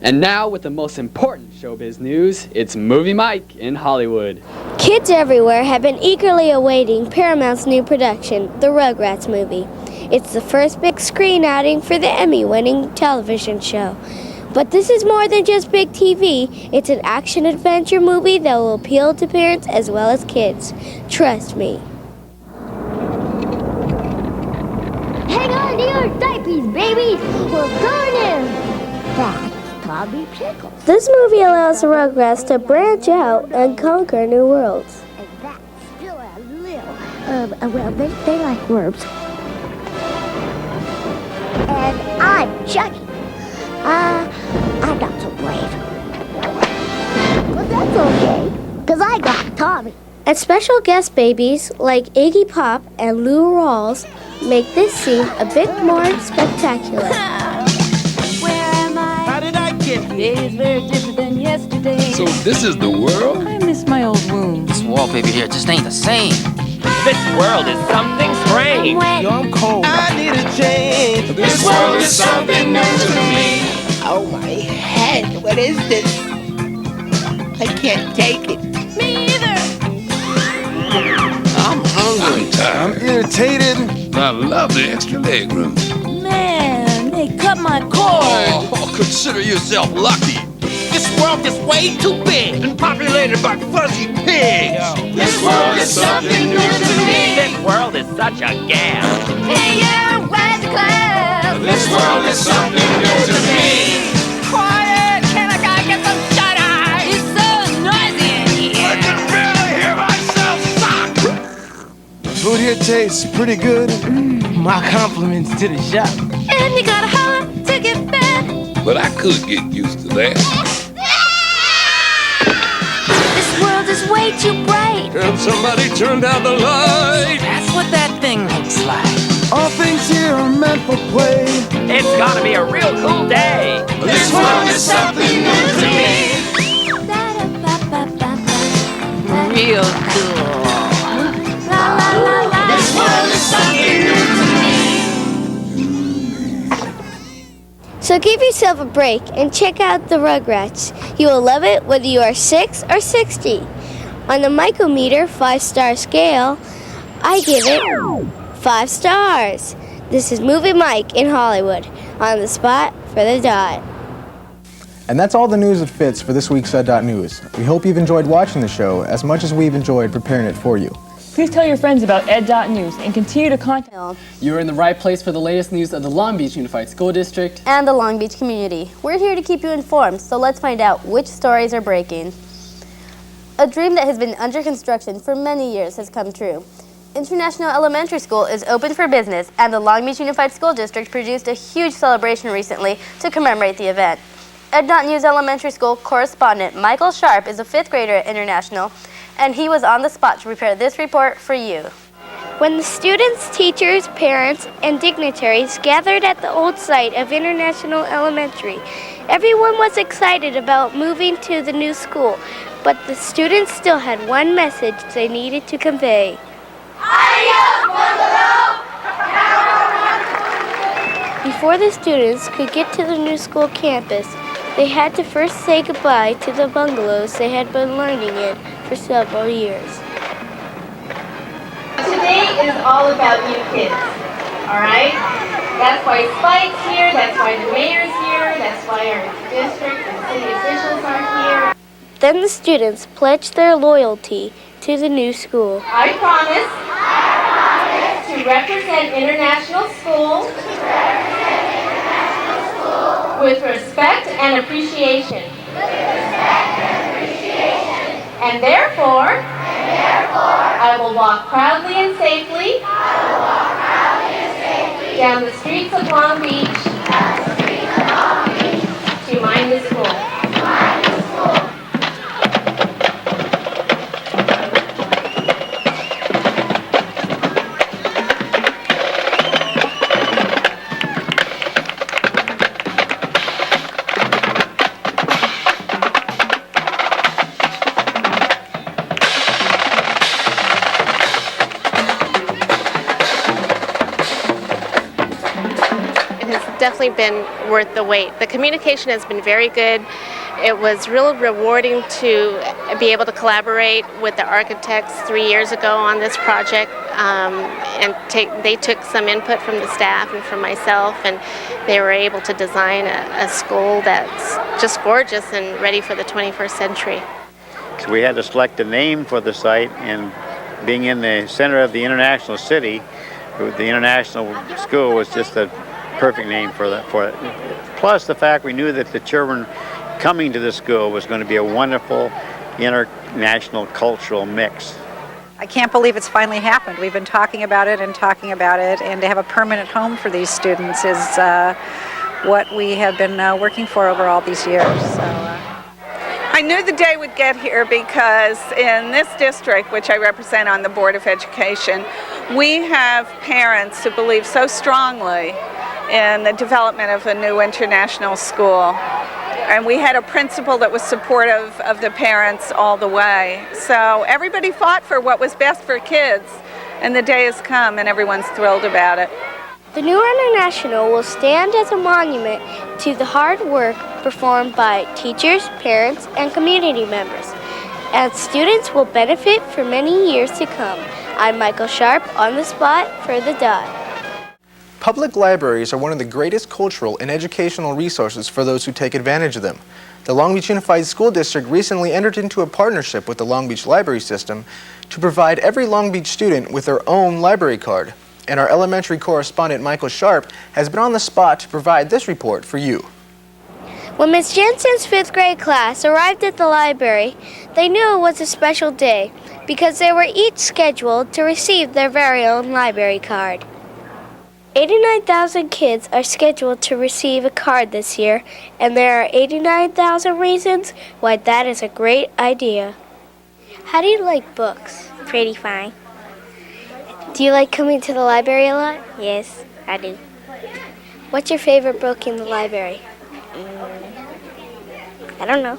And now with the most important showbiz news, it's Movie Mike in Hollywood. Kids everywhere have been eagerly awaiting Paramount's new production, the Rugrats movie. It's the first big screen outing for the Emmy-winning television show. But this is more than just big TV. It's an action-adventure movie that will appeal to parents as well as kids. Trust me. Hang on to your diapers, babies! We're going in! That's Tommy Pickles. This movie allows the Rugrats to branch out and conquer new worlds. And that's still a little, well, they like worms. And I'm Chucky. I'm not so brave. But that's okay, because I got Tommy. And special guest babies like Iggy Pop and Lou Rawls make this scene a bit more spectacular. Where am I? How did I get here? Today is very different than yesterday. So this is the world? I miss my old womb. This wallpaper here just ain't the same. This world is something strange. Yo, I'm cold. I need a change. This world is something new to me. Oh, my head. What is this? I can't take it. Me either. I'm hungry. I'm irritated. I love the extra leg room. Man, they cut my cord. Oh, consider yourself lucky. This world is way too big and populated by fuzzy pigs. This world is something new to me. This world is such a gas. Hey, yeah, rise the class. This world is something new to me. Quiet, can I get some shut-eye? It's so noisy in here. I can barely hear myself sock. Food here tastes pretty good. My compliments to the chef. And you gotta holler to get fed. But I could get used to that. This world is way too bright. Can somebody turn down the light? That's what that thing looks like. All things here are meant for play. It's gonna be a real cool day. This world is something new to me. Real cool. This world is something new to me. So give yourself a break and check out the Rugrats. You will love it whether you are 6 or 60. On the micrometer 5-star scale, I give it 5 stars. This is Movie Mike in Hollywood, on the spot for the dot. And that's all the news that fits for this week's ed.news. We hope you've enjoyed watching the show as much as we've enjoyed preparing it for you. Please tell your friends about ed.news and continue to contact. You're in the right place for the latest news of the Long Beach Unified School District and the Long Beach community. We're here to keep you informed, so let's find out which stories are breaking. A dream that has been under construction for many years has come true. International Elementary School is open for business, and the Long Beach Unified School District produced a huge celebration recently to commemorate the event. ed.news Elementary School correspondent Michael Sharp is a 5th grader at International, and he was on the spot to prepare this report for you. When the students, teachers, parents, and dignitaries gathered at the old site of International Elementary, everyone was excited about moving to the new school, but the students still had one message they needed to convey. Before the students could get to the new school campus, they had to first say goodbye to the bungalows they had been learning in for several years. Today is all about you kids, all right? That's why Spike's here, that's why the mayor's here, that's why our district and city officials are here. Then the students pledged their loyalty to the new school. I promise to represent International School with respect and appreciation. And therefore, I will walk proudly and safely down the streets of Long Beach to mind the school. definitely been worth the wait. The communication has been very good. It was real rewarding to be able to collaborate with the architects 3 years ago on this project, and they took some input from the staff and from myself, and they were able to design a school that's just gorgeous and ready for the 21st century. So we had to select a name for the site, and being in the center of the international city, the international school was just a perfect name for it. Plus the fact we knew that the children coming to the school was going to be a wonderful international cultural mix. I can't believe it's finally happened. We've been talking about it, and to have a permanent home for these students is what we have been working for over all these years. I knew the day would get here because in this district, which I represent on the Board of Education, we have parents who believe so strongly in the development of a new international school. And we had a principal that was supportive of the parents all the way. So everybody fought for what was best for kids, and the day has come and everyone's thrilled about it. The new international will stand as a monument to the hard work performed by teachers, parents, and community members, and students will benefit for many years to come. I'm Michael Sharp on the spot for the Dot. Public libraries are one of the greatest cultural and educational resources for those who take advantage of them. The Long Beach Unified School District recently entered into a partnership with the Long Beach Library System to provide every Long Beach student with their own library card. And our elementary correspondent Michael Sharp has been on the spot to provide this report for you. When Miss Jensen's 5th grade class arrived at the library, they knew it was a special day because they were each scheduled to receive their very own library card. 89,000 kids are scheduled to receive a card this year, and there are 89,000 reasons why that is a great idea. How do you like books? Pretty fine. Do you like coming to the library a lot? Yes, I do. What's your favorite book in the library? I don't know.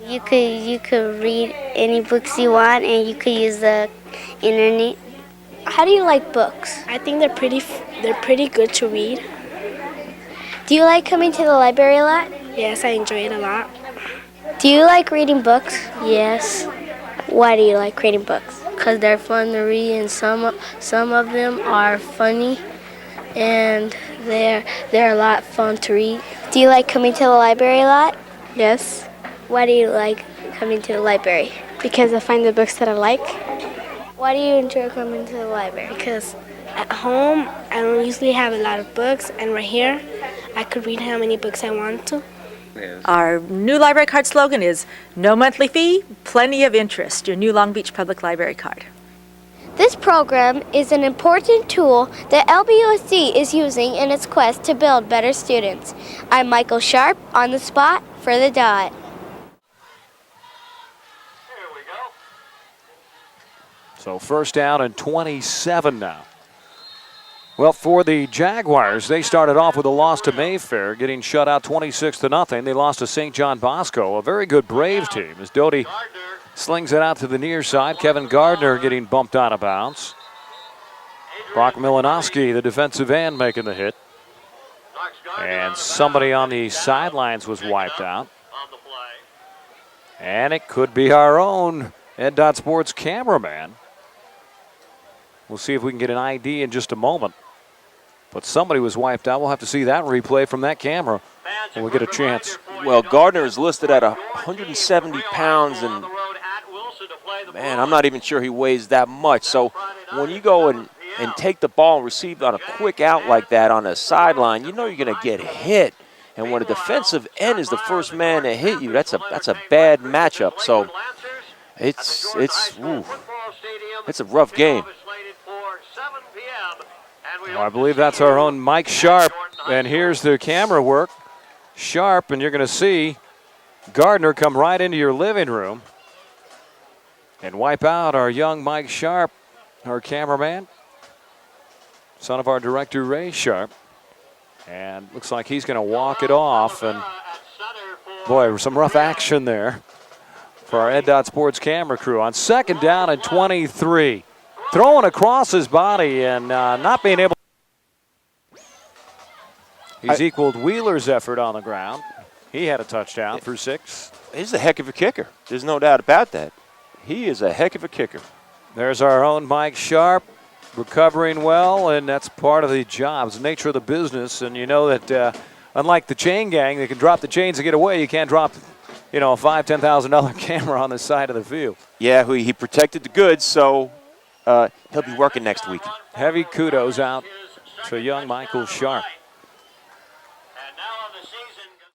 You could read any books you want, and you could use the internet. How do you like books? I think they're pretty good to read. Do you like coming to the library a lot? Yes, I enjoy it a lot. Do you like reading books? Yes. Why do you like reading books? Because they're fun to read, and some of them are funny, and they're a lot fun to read. Do you like coming to the library a lot? Yes. Why do you like coming to the library? Because I find the books that I like. Why do you enjoy coming to the library? Because at home, I don't usually have a lot of books, and right here, I could read how many books I want to. Our new library card slogan is no monthly fee, plenty of interest, your new Long Beach Public Library card. This program is an important tool that LBUSD is using in its quest to build better students. I'm Michael Sharp on the spot for the Dot. So first down and 27 now. Well, for the Jaguars, they started off with a loss to Mayfair, getting shut out 26-0. They lost to St. John Bosco, a very good Braves team, as Doty slings it out to the near side. Kevin Gardner getting bumped out of bounds. Brock Milanowski, the defensive end, making the hit. And somebody on the sidelines was wiped out. And it could be our own ed.sports cameraman. We'll see if we can get an ID in just a moment. But somebody was wiped out. We'll have to see that replay from that camera when we get a chance. Well, Gardner is listed at 170 pounds, and man, I'm not even sure he weighs that much. So when you go and take the ball and receive on a quick out like that on a sideline, you know you're going to get hit. And when a defensive end is the first man to hit you, that's a bad matchup. So it's a rough game. Well, I believe that's our own Mike Sharp. And here's the camera work. Sharp, and you're going to see Gardner come right into your living room and wipe out our young Mike Sharp, our cameraman, son of our director, Ray Sharp. And looks like he's going to walk it off. And boy, some rough action there for our ed.sports camera crew on second down and 23. Throwing across his body and not being able. He's equaled Wheeler's effort on the ground. He had a touchdown for 6. He's a heck of a kicker. There's no doubt about that. He is a heck of a kicker. There's our own Mike Sharp, recovering well, and that's part of the job. It's the nature of the business, and you know that unlike the chain gang, they can drop the chains to get away. You can't drop, a $5,000, $10,000 camera on the side of the field. Yeah, he protected the goods, so he'll be working next week. Heavy kudos out to young Michael Sharp.